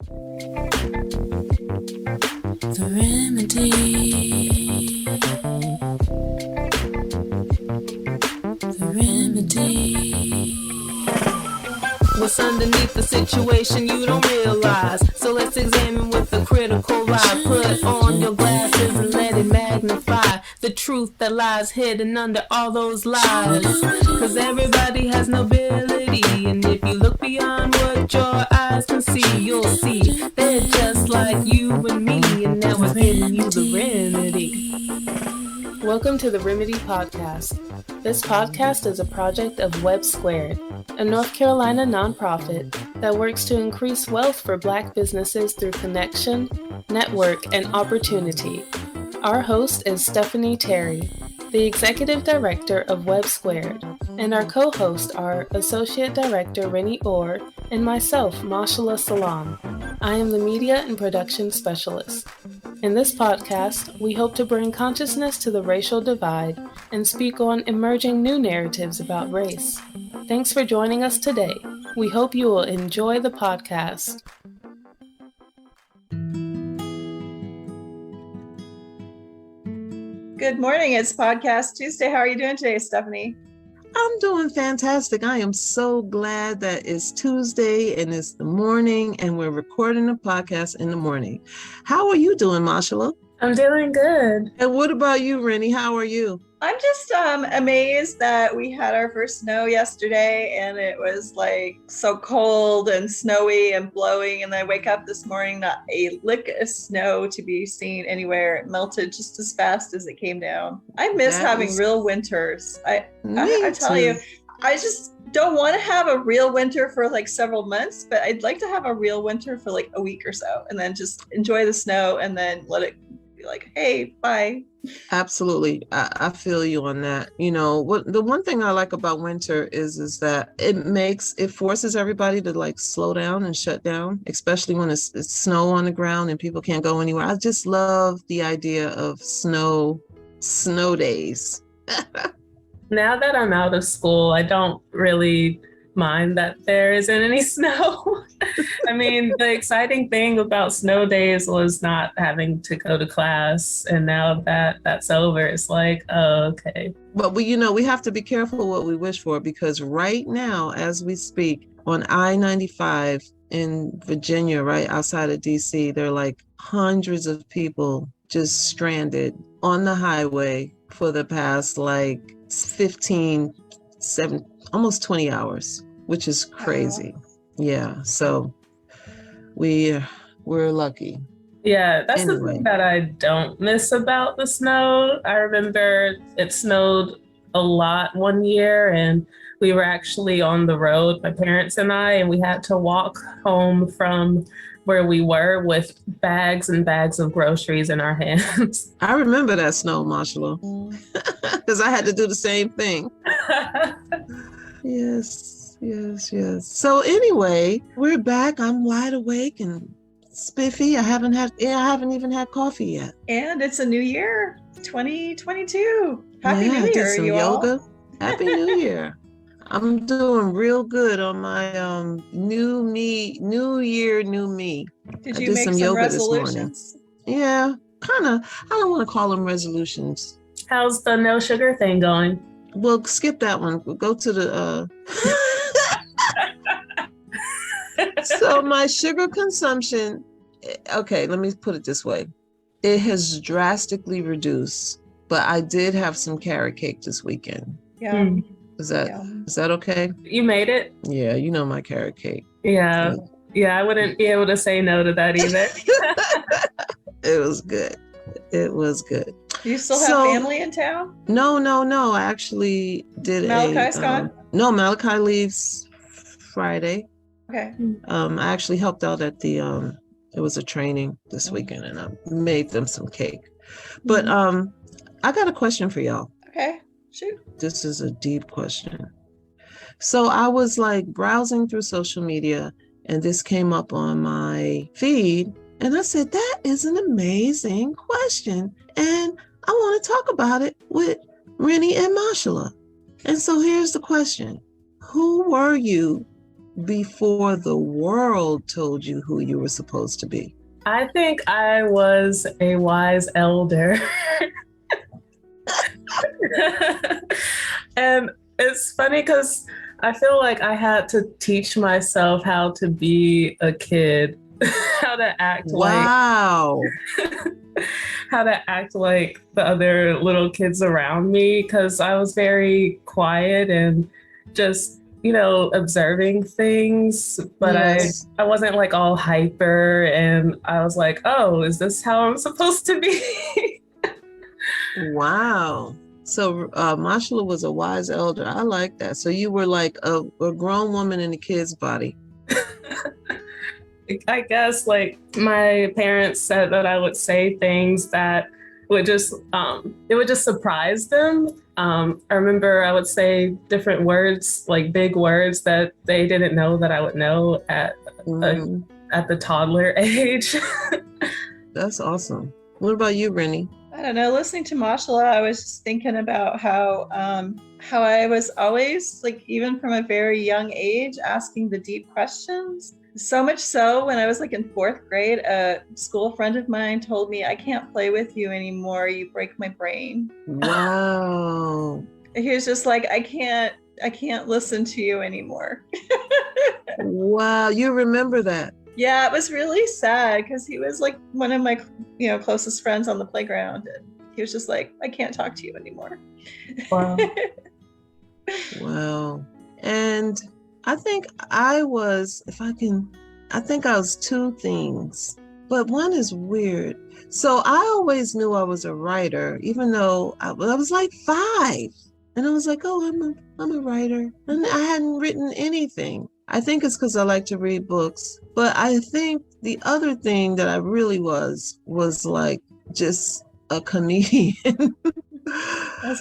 The remedy. The remedy. What's underneath the situation you don't realize? So let's examine with a critical eye. Put on your glasses and let it magnify the truth that lies hidden under all those lies. Cause everybody has nobility, and if you look beyond what your eyes can see, you'll see they're just like you and me, and now we're giving you the remedy. Welcome to the Remedy Podcast. This podcast is a project of WEBB Squared, a North Carolina nonprofit that works to increase wealth for Black businesses through connection, network, and opportunity. Our host is Stephanie Terry, the Executive Director of WEBB Squared, and our co-hosts are Associate Director Rinnie and myself, Mashallah Salaam. I am the Media and Production Specialist. In this podcast, we hope to bring consciousness to the racial divide and speak on emerging new narratives about race. Thanks for joining us today. We hope you will enjoy the podcast. Good morning. It's Podcast Tuesday. How are you doing today, Stephanie? I'm doing fantastic. I am so glad that it's Tuesday and it's the morning and we're recording a podcast in the morning. How are you doing, Mashallah? I'm doing good. And what about you, Rinnie? How are you? I'm just amazed that we had our first snow yesterday and it was like so cold and snowy and blowing. And then I wake up this morning, not a lick of snow to be seen anywhere. It melted just as fast as it came down. I miss having real winters. I tell you, I just don't want to have a real winter for like several months, but I'd like to have a real winter for like a week or so and then just enjoy the snow and then let it be like, hey, bye. Absolutely. I feel you on that. You know, what the one thing I like about winter is that it forces everybody to like slow down and shut down, especially when it's snow on the ground and people can't go anywhere. I just love the idea of snow days. Now that I'm out of school, I don't really mind that there isn't any snow. I mean, the exciting thing about snow days was not having to go to class. And now that that's over, it's like, oh, okay. But we have to be careful what we wish for, because right now, as we speak, on I-95 in Virginia, right outside of DC, there are like hundreds of people just stranded on the highway for the past like almost 20 hours, which is crazy. Yeah, so we're lucky. Yeah, that's the thing that I don't miss about the snow. I remember it snowed a lot one year and we were actually on the road, my parents and I, and we had to walk home from where we were with bags and bags of groceries in our hands. I remember that snow, Mashallah, because I had to do the same thing. Yes. So anyway, we're back. I'm wide awake and spiffy. I haven't even had coffee yet. And it's a new year, 2022. Happy New Year, I did some yoga. All. Happy New Year. I'm doing real good on my new year, new me. Did you make some yoga resolutions? This morning. Yeah, kind of. I don't want to call them resolutions. How's the no sugar thing going? Well, skip that one. We'll go to the So my sugar consumption, okay, let me put it this way. It has drastically reduced, but I did have some carrot cake this weekend. Yeah. Is that okay? You made it? Yeah, you know my carrot cake. Yeah, I wouldn't be able to say no to that either. It was good. Do you still have family in town? No. I actually did Malachi's gone? No, Malachi leaves Friday. Okay. I actually helped out at the it was a training this weekend and I made them some cake. But I got a question for y'all. Okay, shoot. This is a deep question. So I was like browsing through social media and this came up on my feed and I said, that is an amazing question. And I want to talk about it with Rinnie and Mashallah. And so here's the question. Who were you before the world told you who you were supposed to be? I think I was a wise elder. And it's funny because I feel like I had to teach myself how to be a kid, how to act Wow. how to act like the other little kids around me, because I was very quiet and just, observing things, but Yes. I wasn't like all hyper, and I was like, oh, is this how I'm supposed to be? Wow. So Mashallah was a wise elder. I like that. So you were like a grown woman in a kid's body. I guess like my parents said that I would say things that would just it would just surprise them. I remember I would say different words, like big words that they didn't know that I would know at the toddler age. That's awesome. What about you, Rinnie? I don't know. Listening to Mashallah, I was just thinking about how I was always, like, even from a very young age, asking the deep questions. So much so when I was like in 4th grade, a school friend of mine told me, "I can't play with you anymore. You break my brain." Wow. He was just like, I can't listen to you anymore." Wow. You remember that? Yeah, it was really sad because he was like one of my, closest friends on the playground. And he was just like, "I can't talk to you anymore." Wow. Wow. And I think I was, I think I was 2 things, but one is weird. So I always knew I was a writer, even though I was like 5. And I was like, oh, I'm a writer. And I hadn't written anything. I think it's because I like to read books. But I think the other thing that I really was like just a comedian.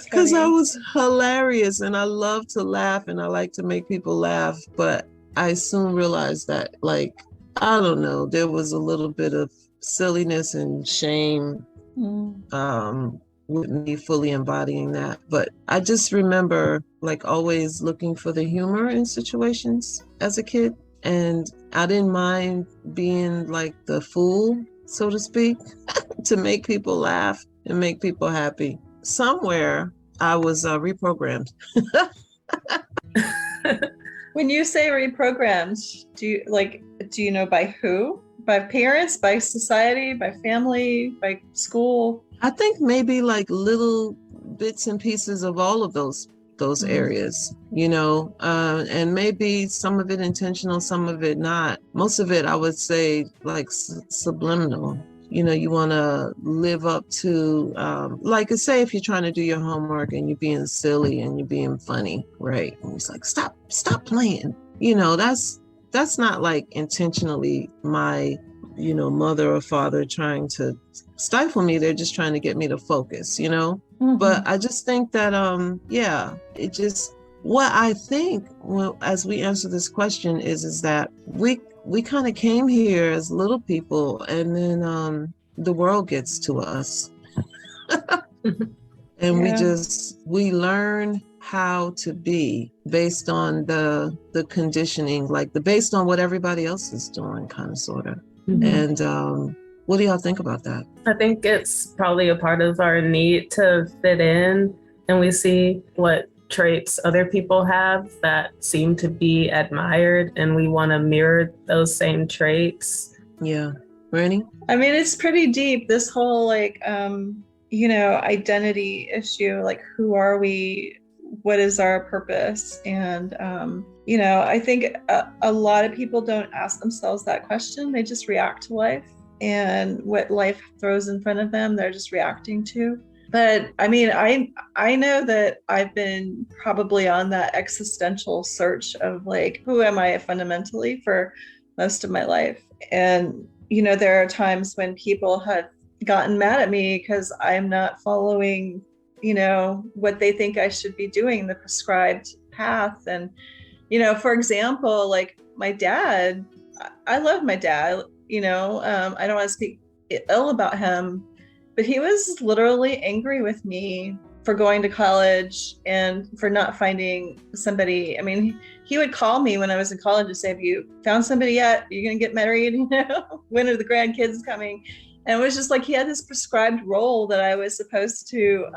Because I was hilarious and I love to laugh and I like to make people laugh. But I soon realized that, like, I don't know, there was a little bit of silliness and shame with me fully embodying that. But I just remember like always looking for the humor in situations as a kid. And I didn't mind being like the fool, so to speak, to make people laugh and make people happy. Somewhere I was reprogrammed. When you say reprogrammed, do you know by who? By parents, by society, by family, by school? I think maybe like little bits and pieces of all of those areas, and maybe some of it intentional, some of it not. Most of it, I would say, like subliminal. You want to live up to, like, say if you're trying to do your homework and you're being silly and you're being funny, right? And it's like, stop playing. That's not like intentionally my, mother or father trying to stifle me. They're just trying to get me to focus, But I just think that, what I think, as we answer this question is that we kind of came here as little people, and then the world gets to us. And we learn how to be based on the conditioning, like based on what everybody else is doing, kind of, sort of. And what do y'all think about that? I think it's probably a part of our need to fit in, and we see what traits other people have that seem to be admired, and we want to mirror those same traits. Yeah. Rinnie? I mean, it's pretty deep, this whole identity issue, like who are we? What is our purpose? And I think a lot of people don't ask themselves that question. They just react to life, and what life throws in front of them, they're just reacting to. But I mean, I know that I've been probably on that existential search of like, who am I fundamentally for most of my life? And, there are times when people have gotten mad at me because I'm not following, what they think I should be doing, the prescribed path. And, for example, like my dad, I love my dad, I don't want to speak ill about him, but he was literally angry with me for going to college and for not finding somebody. I mean, he would call me when I was in college and say, have you found somebody yet? Are you going to get married? You know, when are the grandkids coming? And it was just like he had this prescribed role that I was supposed to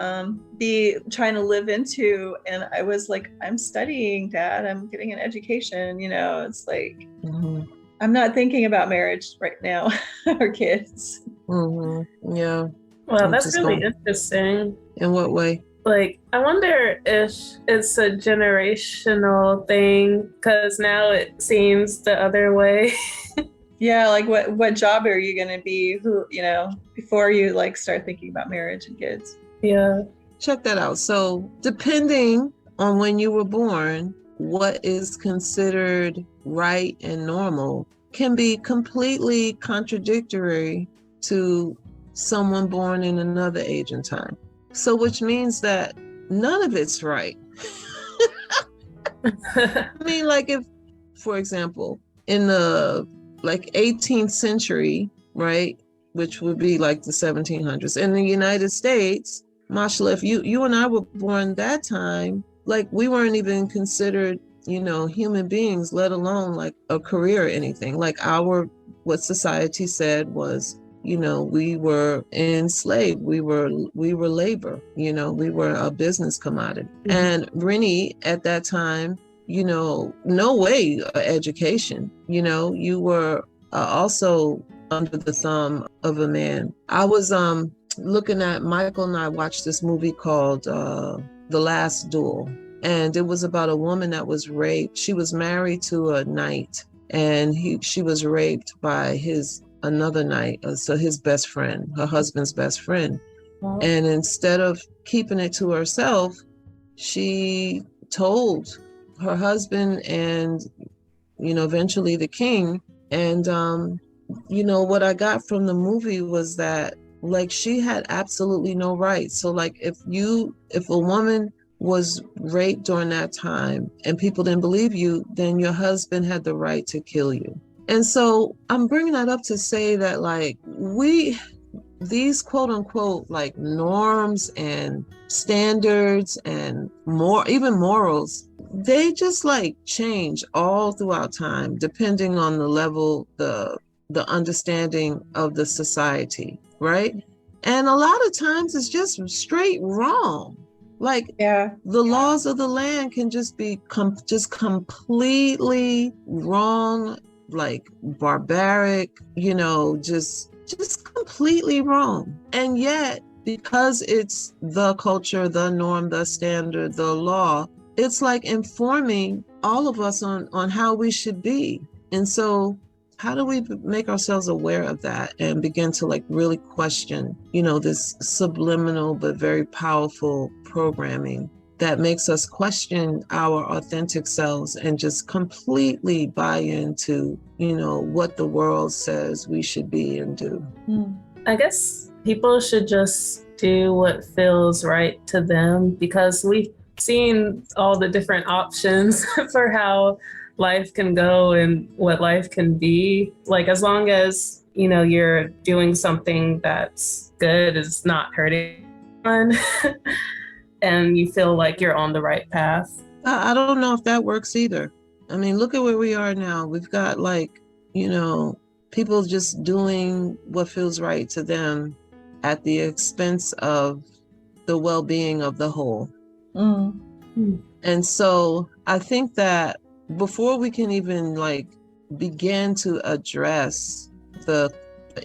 be trying to live into. And I was like, I'm studying, Dad. I'm getting an education. You know, it's like, I'm not thinking about marriage right now or kids. Yeah. Well, that's really interesting. In what way? Like, I wonder if it's a generational thing, because now it seems the other way. Yeah, like what job are you going to be, who, you know, before you like start thinking about marriage and kids? Yeah. Check that out. So depending on when you were born, what is considered right and normal can be completely contradictory to someone born in another age and time. So which means that none of it's right. I mean, like if, for example, in the like 18th century, right, which would be like the 1700s in the United States, Mashallah, if you and I were born that time, like we weren't even considered, you know, human beings, let alone like a career or anything. Like what society said was, you know, we were enslaved, we were labor, you know, we were a business commodity. And Rinnie at that time, you know, no way education, you know, you were also under the thumb of a man. I was looking at, Michael and I watched this movie called The Last Duel, and it was about a woman that was raped. She was married to a knight, and she was raped by another knight, so his best friend, her husband's best friend. Wow. And instead of keeping it to herself, she told her husband and, you know, eventually the king. And, you know, what I got from the movie was that, like, she had absolutely no right. So, like, if a woman was raped during that time and people didn't believe you, then your husband had the right to kill you. And so I'm bringing that up to say that, like, these quote unquote like norms and standards and even morals, they just like change all throughout time, depending on the level, the understanding of the society, right? And a lot of times it's just straight wrong. Like, the laws of the land can just be just completely wrong, like barbaric, you know, just completely wrong. And yet, because it's the culture, the norm, the standard, the law, it's like informing all of us on how we should be. And so how do we make ourselves aware of that and begin to like really question, you know, this subliminal but very powerful programming that makes us question our authentic selves and just completely buy into, you know, what the world says we should be and do? I guess people should just do what feels right to them, because we've seen all the different options for how life can go and what life can be. Like, as long as, you know, you're doing something that's good, is not hurting anyone, and you feel like you're on the right path. I don't know if that works either. I mean, look at where we are now. We've got, like, you know, people just doing what feels right to them at the expense of the well-being of the whole. And so I think that before we can even like begin to address the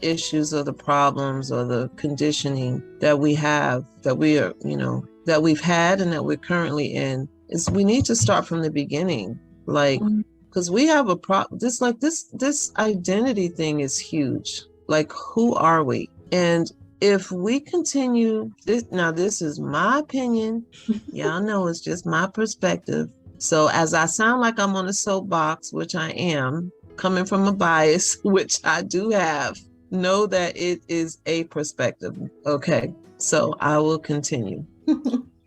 issues or the problems or the conditioning that we have, that we are, you know, that we've had and that we're currently in, is we need to start from the beginning. Like, because we have a problem, this identity thing is huge. Like, who are we? And if we continue this, now this is my opinion, y'all know it's just my perspective. So as I sound like I'm on a soapbox, which I am, coming from a bias, which I do have, know that it is a perspective. Okay, so I will continue.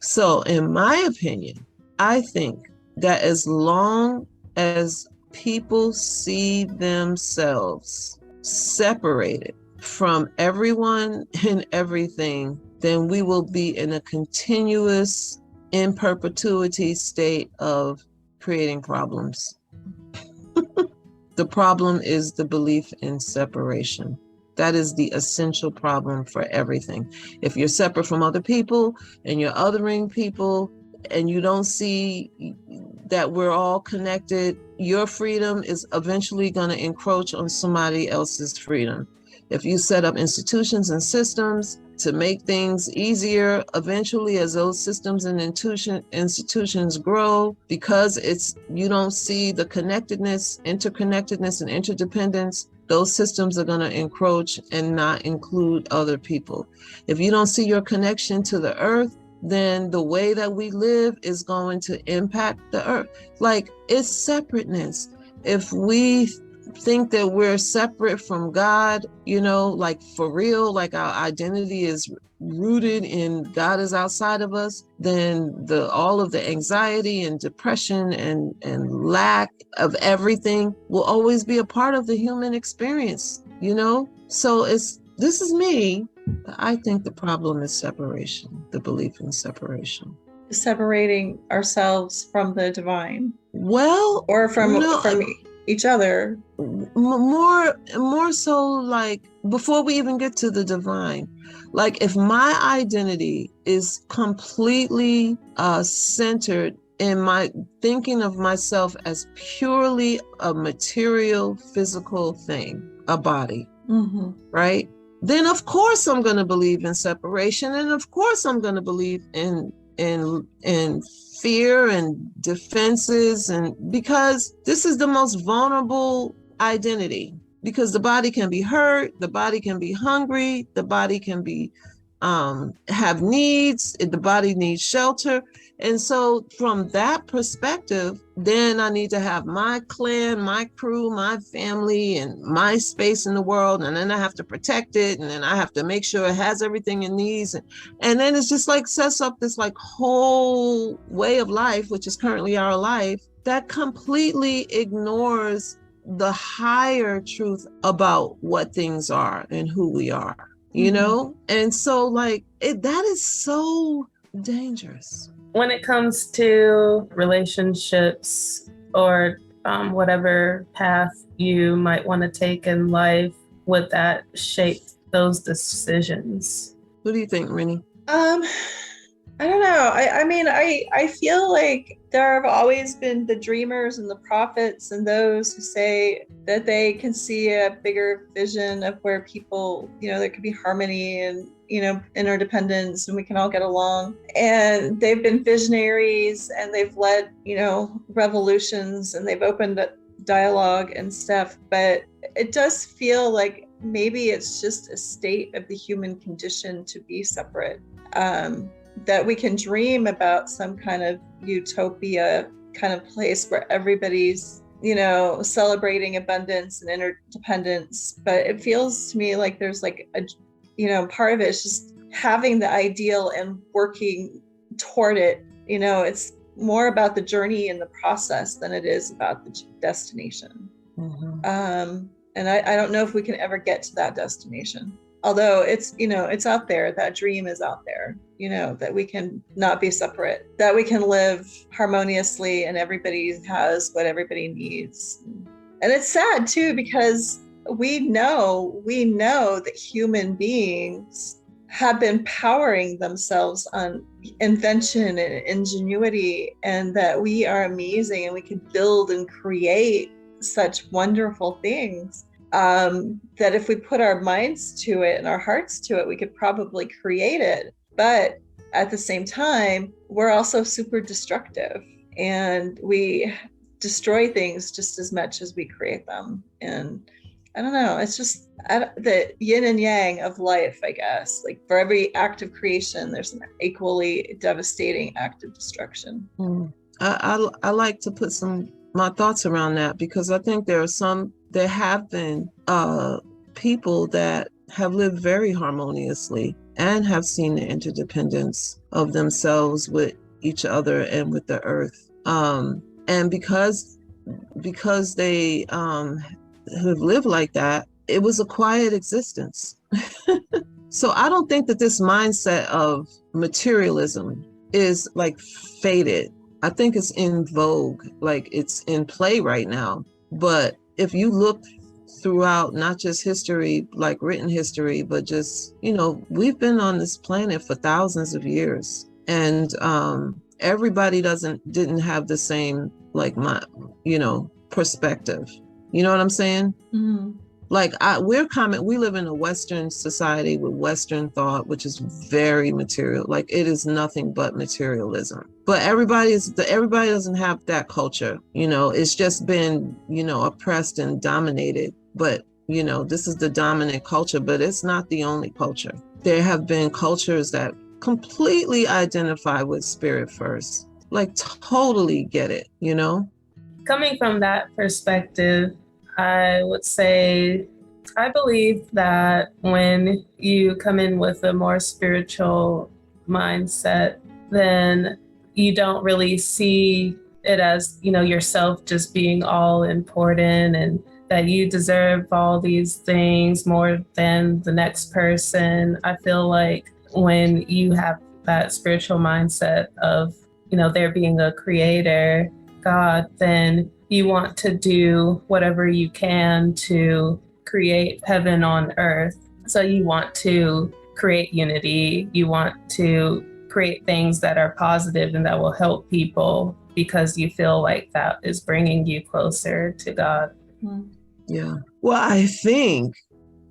So in my opinion, I think that as long as people see themselves separated from everyone and everything, then we will be in a continuous, in perpetuity state of creating problems. The problem is the belief in separation. That is the essential problem for everything. If you're separate from other people and you're othering people and you don't see that we're all connected, your freedom is eventually going to encroach on somebody else's freedom. If you set up institutions and systems to make things easier, eventually as those systems and institutions grow, because you don't see the connectedness, interconnectedness, and interdependence, those systems are going to encroach and not include other people. If you don't see your connection to the earth, then the way that we live is going to impact the earth. Like, it's separateness. If we think that we're separate from God, like for real, like our identity is rooted in God is outside of us, then all of the anxiety and depression and lack of everything will always be a part of the human experience, So this is me. I think the problem is separation, the belief in separation. Separating ourselves from the divine. Well, or from each other. More so, like, before we even get to the divine, like, if my identity is completely centered in my thinking of myself as purely a material, physical thing, a body, right? Then of course I'm going to believe in separation, and of course I'm going to believe in fear and defenses, and because this is the most vulnerable identity, because the body can be hurt, the body can be hungry, the body can be have needs, the body needs shelter. And so from that perspective, then I need to have my clan, my crew, my family, and my space in the world, and then I have to protect it, and then I have to make sure it has everything it needs, and then it's just like sets up this like whole way of life, which is currently our life, that completely ignores the higher truth about what things are and who we are, and so like that is so dangerous. When it comes to relationships or whatever path you might want to take in life, would that shape those decisions? What do you think, Rinnie? I don't know. I mean, I feel like there have always been the dreamers and the prophets and those who say that they can see a bigger vision of where people, there could be harmony and, interdependence, and we can all get along. And they've been visionaries, and they've led, revolutions, and they've opened up dialogue and stuff. But it does feel like maybe it's just a state of the human condition to be separate. That we can dream about some kind of utopia kind of place where everybody's, celebrating abundance and interdependence. But it feels to me like there's like part of it is just having the ideal and working toward it. It's more about the journey and the process than it is about the destination. And I don't know if we can ever get to that destination. Although it's, it's out there, that dream is out there, that we can not be separate, that we can live harmoniously and everybody has what everybody needs. And it's sad too, because we know that human beings have been powering themselves on invention and ingenuity, and that we are amazing and we can build and create such wonderful things. That if we put our minds to it and our hearts to it, we could probably create it. But at the same time, we're also super destructive, and we destroy things just as much as we create them. And I don't know, it's just the yin and yang of life, I guess. Like for every act of creation, there's an equally devastating act of destruction. I like to put my thoughts around that, because I think there have been people that have lived very harmoniously and have seen the interdependence of themselves with each other and with the earth. And because they have lived like that, it was a quiet existence. So I don't think that this mindset of materialism is like faded. I think it's in vogue, like it's in play right now. But if you look throughout not just history, like written history, but just, we've been on this planet for thousands of years. And everybody didn't have the same, like, perspective. You know what I'm saying? Mm-hmm. Like we live in a Western society with Western thought, which is very material. Like it is nothing but materialism. But everybody doesn't have that culture. It's just been, oppressed and dominated. But, this is the dominant culture, but it's not the only culture. There have been cultures that completely identify with spirit first, like totally get it, Coming from that perspective, I would say, I believe that when you come in with a more spiritual mindset, then you don't really see it as, yourself just being all important and that you deserve all these things more than the next person. I feel like when you have that spiritual mindset of, there being a creator, God, then you want to do whatever you can to create heaven on earth. So you want to create unity. You want to create things that are positive and that will help people because you feel like that is bringing you closer to God. Yeah. Well, I think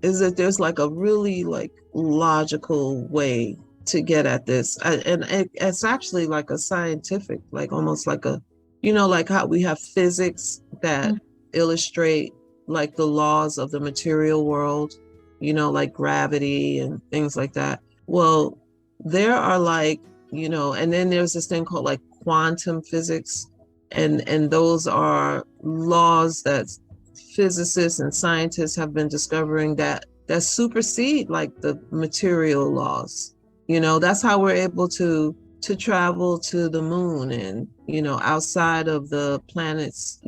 is that there's like a really like logical way to get at this. And it's actually like a scientific, like almost like a, like how we have physics that illustrate like the laws of the material world, like gravity and things like that. Well, there are like, and then there's this thing called like quantum physics. And those are laws that physicists and scientists have been discovering that supersede like the material laws. That's how we're able to travel to the moon and, outside of the planet's,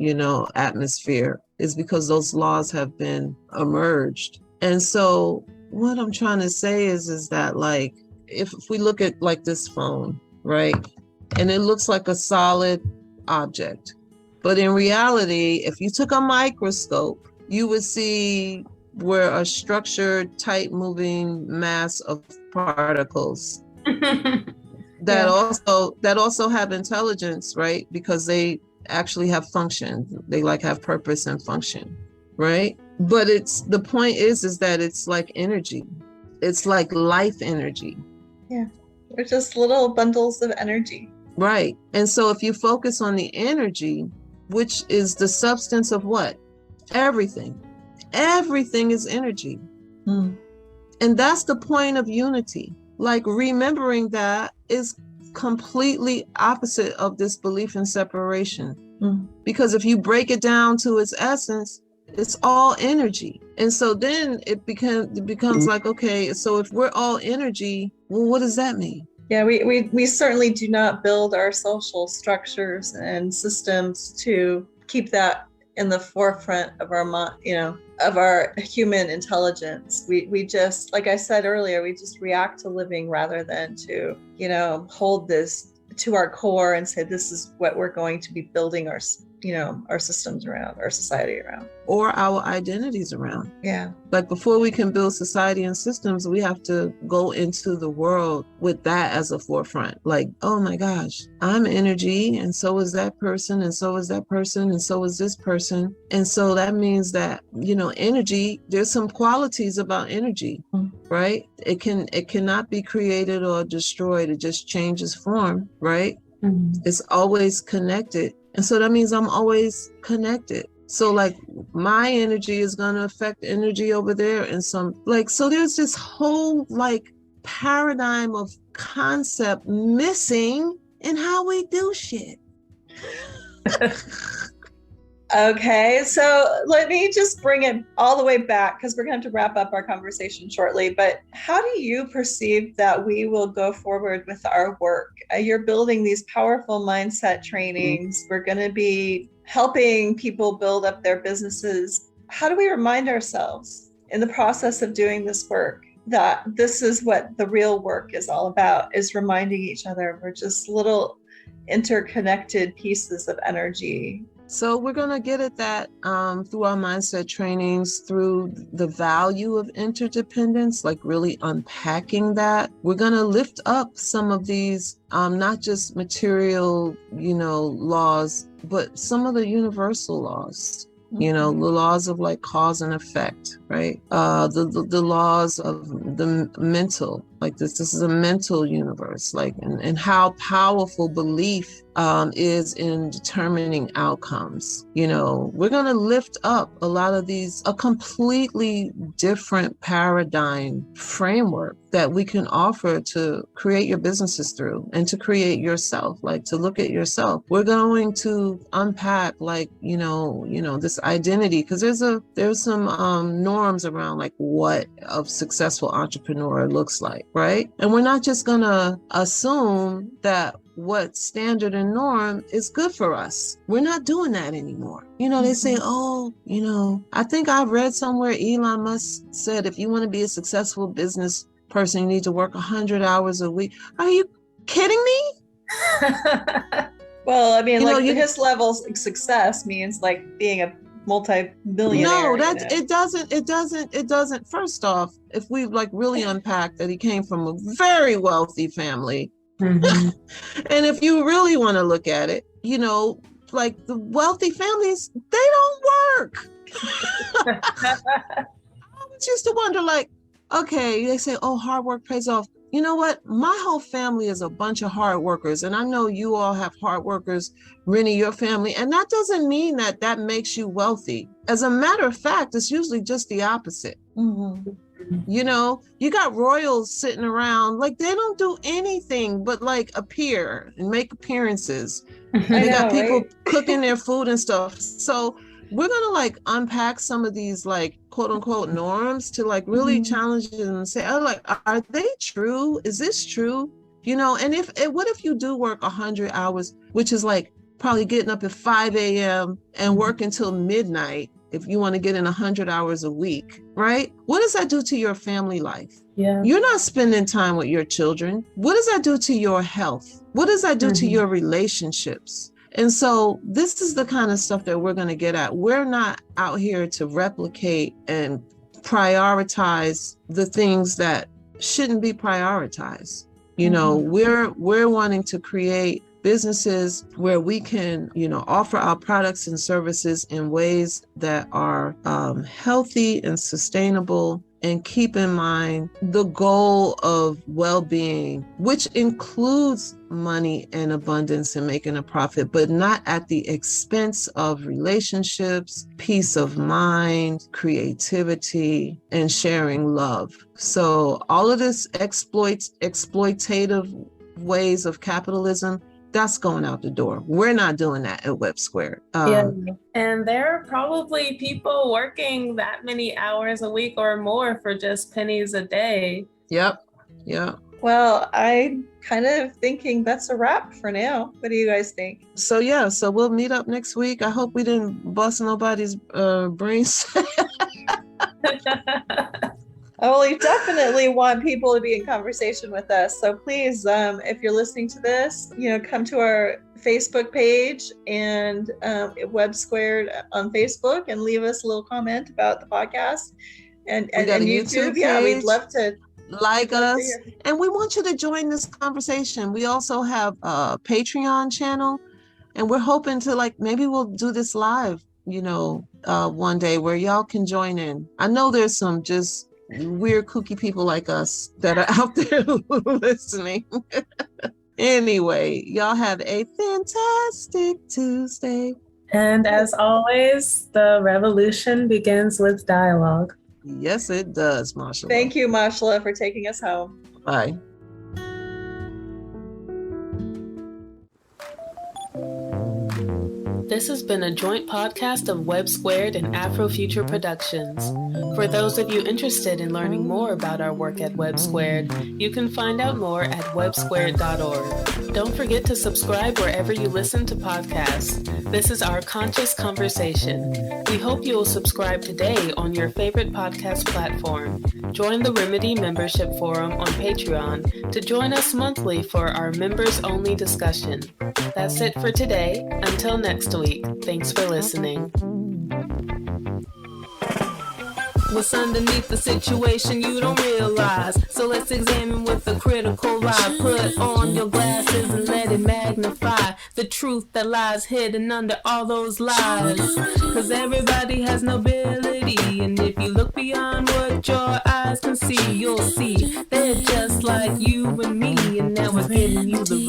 atmosphere, is because those laws have been emerged. And so what I'm trying to say is that like, if we look at like this phone, right? And it looks like a solid object. But in reality, if you took a microscope, you would see where a structured, tight moving mass of particles that also have intelligence, right? Because they actually have function. They like have purpose and function, right? But the point is that it's like energy. It's like life energy. Yeah. They're just little bundles of energy. Right. And so if you focus on the energy, which is the substance of what? Everything. Everything is energy. And that's the point of unity. Like remembering that is completely opposite of this belief in separation. Because if you break it down to its essence, it's all energy. And so then it becomes like, okay, so if we're all energy, well, what does that mean? Yeah, we certainly do not build our social structures and systems to keep that in the forefront of our of our human intelligence. We just, like I said earlier, we just react to living rather than to, hold this to our core and say, this is what we're going to be building our systems around, our society around. Or our identities around. Yeah. Like before we can build society and systems, we have to go into the world with that as a forefront. Like, oh my gosh, I'm energy, and so is that person, and so is that person, and so is this person. And so that means that, energy, there's some qualities about energy, right? It cannot be created or destroyed. It just changes form, right? It's always connected. And so that means I'm always connected. So like my energy is going to affect energy over there. And so there's this whole like paradigm of concept missing in how we do shit. Okay, so let me just bring it all the way back because we're going to wrap up our conversation shortly. But how do you perceive that we will go forward with our work? You're building these powerful mindset trainings. We're going to be helping people build up their businesses. How do we remind ourselves in the process of doing this work, that this is what the real work is all about, is reminding each other we're just little interconnected pieces of energy. So we're going to get at that through our mindset trainings, through the value of interdependence, like really unpacking that. We're going to lift up some of these, not just material, laws, but some of the universal laws. The laws of like cause and effect, right? The laws of the mental, like this is a mental universe, like, and how powerful belief is in determining outcomes. We're going to lift up a lot of these, a completely different paradigm framework that we can offer to create your businesses through and to create yourself, like to look at yourself. We're going to unpack like, this identity, because there's some norms around like what a successful entrepreneur looks like, right? And we're not just going to assume that what standard and norm is good for us. We're not doing that anymore. They say, I think I've read somewhere Elon Musk said, if you want to be a successful business person, you need to work 100 hours a week. Are you kidding me? Well, I mean, his level of success means like being a multi-billionaire. No, it doesn't. First off, if we like really unpack that he came from a very wealthy family, and if you really want to look at it, like the wealthy families, they don't work. I always used to wonder, like, okay, they say, oh, hard work pays off. You know what? My whole family is a bunch of hard workers. And I know you all have hard workers, Rinnie, your family. And that doesn't mean that makes you wealthy. As a matter of fact, it's usually just the opposite. You got royals sitting around, like they don't do anything but like appear and make appearances. They got people cooking their food and stuff. So we're going to like unpack some of these like quote unquote norms to like really challenge them and say, are they true? Is this true? And what if you do work 100 hours, which is like probably getting up at 5 a.m. and work until midnight, if you want to get in 100 hours a week, right? What does that do to your family life? Yeah. You're not spending time with your children. What does that do to your health? What does that do to your relationships? And so this is the kind of stuff that we're going to get at. We're not out here to replicate and prioritize the things that shouldn't be prioritized. We're wanting to create businesses where we can, offer our products and services in ways that are healthy and sustainable, and keep in mind the goal of well-being, which includes money and abundance and making a profit, but not at the expense of relationships, peace of mind, creativity, and sharing love. So all of this exploitative ways of capitalism, that's going out the door. We're not doing that at WEBB Squared. And there are probably people working that many hours a week or more for just pennies a day. Yep. Yeah. Well, I'm kind of thinking that's a wrap for now. What do you guys think? So we'll meet up next week. I hope we didn't bust nobody's brains. Well, we definitely want people to be in conversation with us. So please, if you're listening to this, come to our Facebook page and WEBB Squared on Facebook and leave us a little comment about the podcast and YouTube. Yeah, we'd love to like us. And we want you to join this conversation. We also have a Patreon channel, and we're hoping to maybe we'll do this live, one day where y'all can join in. I know there's some just weird kooky people like us that are out there listening. Anyway, y'all have a fantastic Tuesday. And as always, the revolution begins with dialogue. Yes, it does, Mashallah. Thank you, Mashallah, for taking us home. Bye. The This has been a joint podcast of WEBB Squared and Afro Future Productions. For those of you interested in learning more about our work at WEBB Squared, you can find out more at webbsquared.org. Don't forget to subscribe wherever you listen to podcasts. This is our conscious conversation. We hope you will subscribe today on your favorite podcast platform. Join the Remedy Membership Forum on Patreon to join us monthly for our members-only discussion. That's it for today. Until next week, thanks for listening. What's underneath the situation you don't realize? So let's examine with a critical eye. Put on your glasses and let it magnify the truth that lies hidden under all those lies. Cause everybody has nobility, and if you look beyond what your eyes can see, you'll see they're just like you and me, and now we're giving you the